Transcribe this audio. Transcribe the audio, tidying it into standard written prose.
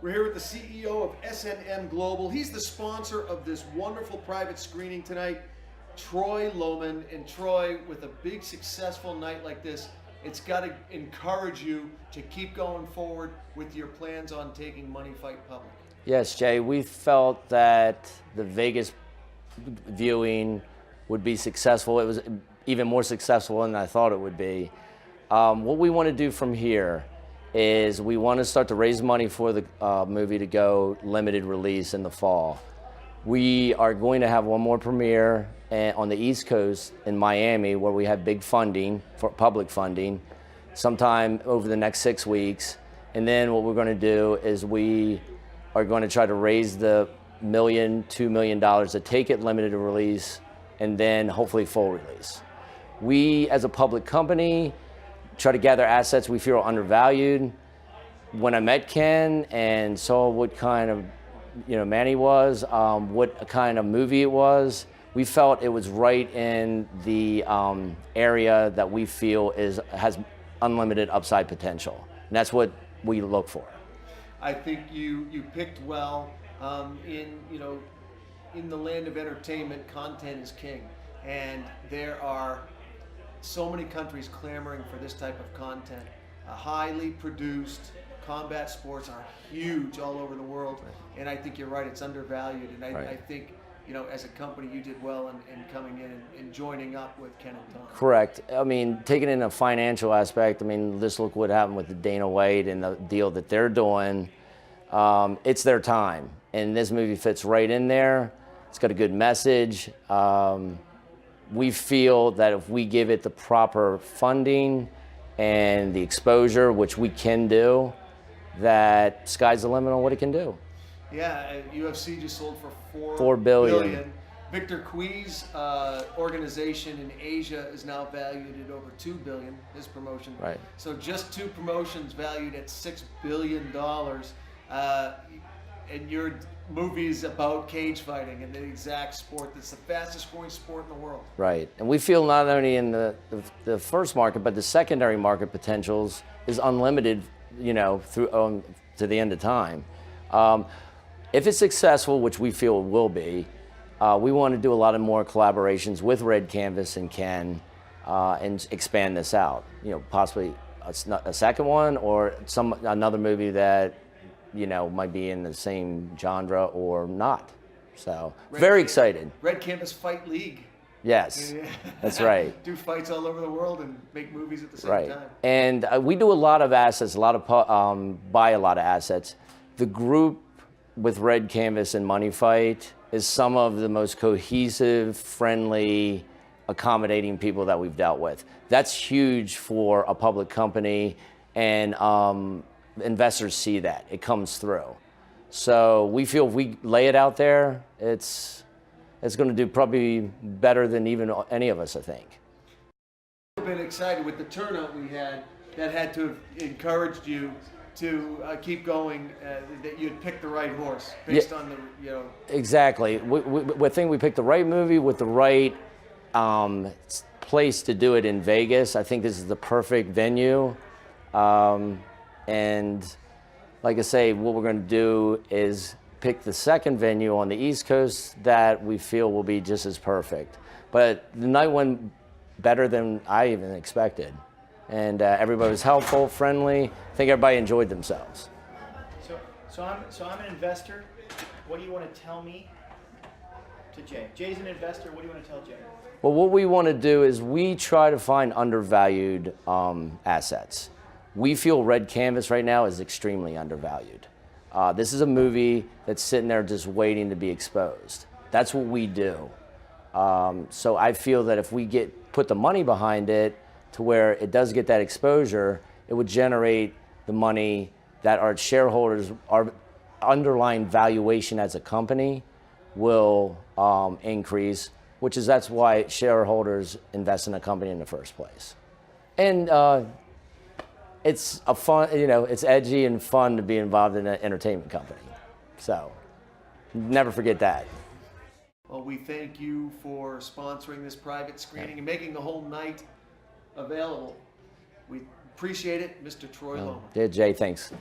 We're here with the CEO of SNM Global. He's the sponsor of this wonderful private screening tonight, Troy Lowman. And Troy, with a big successful night like this, it's got to encourage you to keep going forward with your plans on taking Money Fight public. Yes, Jay, we felt that the Vegas viewing would be successful. It was even more successful than I thought it would be. What we want to do from here is we want to start to raise money for the movie to go limited release in the fall. We are going to have one more premiere on the East Coast in Miami, where we have big funding, for public funding, sometime over the next 6 weeks. And then what we're going to do is we are going to try to raise the $1 million, $2 million to take it limited release, and then hopefully full release. We, as a public company, try to gather assets we feel are undervalued. When I met Ken and saw what kind of man he was, what kind of movie it was, we felt it was right in the area that we feel has unlimited upside potential. And that's what we look for. I think you picked well. In the land of entertainment, content is king, and there are so many countries clamoring for this type of content. Highly produced combat sports are huge all over the world, and I think you're right, it's undervalued. And I think, as a company, you did well in coming in and joining up with Ken and Tom. Correct. I mean, taking in a financial aspect, just look what happened with the Dana White and the deal that they're doing. It's their time, and this movie fits right in there. It's got a good message. We feel that if we give it the proper funding and the exposure, which we can do, that sky's the limit on what it can do. Yeah, UFC just sold for $4 billion. Victor Kui's organization in Asia is now valued at over $2 billion, his promotion. Right. So just two promotions valued at $6 billion. And your movie's about cage fighting and the exact sport that's the fastest growing sport in the world. Right. And we feel not only in the first market, but the secondary market potentials is unlimited, through to the end of time. If it's successful, which we feel it will be, we want to do a lot of more collaborations with Red Canvas and Ken and expand this out. Possibly a second one or another movie that might be in the same genre or not. So very excited. Red Canvas Fight League. Yes, that's right. Do fights all over the world and make movies at the same time. And we do a lot of assets, buy a lot of assets. The group with Red Canvas and Money Fight is some of the most cohesive, friendly, accommodating people that we've dealt with. That's huge for a public company, and investors see that. It comes through. So we feel if we lay it out there, it's going to do probably better than even any of us, I think. I've been excited with the turnout we had. That had to have encouraged you to keep going, that you'd picked the right horse based on the, Exactly. We think we picked the right movie with the right place to do it in Vegas. I think this is the perfect venue. And like I say, what we're going to do is pick the second venue on the East Coast that we feel will be just as perfect. But the night went better than I even expected. And everybody was helpful, friendly. I think everybody enjoyed themselves. So I'm an investor. What do you want to tell me to Jay? Jay's an investor. What do you want to tell Jay? Well, what we want to do is we try to find undervalued assets. We feel Red Canvas right now is extremely undervalued. This is a movie that's sitting there just waiting to be exposed. That's what we do. So I feel that if we put the money behind it to where it does get that exposure, it would generate the money that our shareholders, our underlying valuation as a company will increase, that's why shareholders invest in a company in the first place. And it's a fun, it's edgy and fun to be involved in an entertainment company. So never forget that. Well, we thank you for sponsoring this private screening and making the whole night available. We appreciate it, Mr. Troy Lowman. Yeah, Jay, thanks.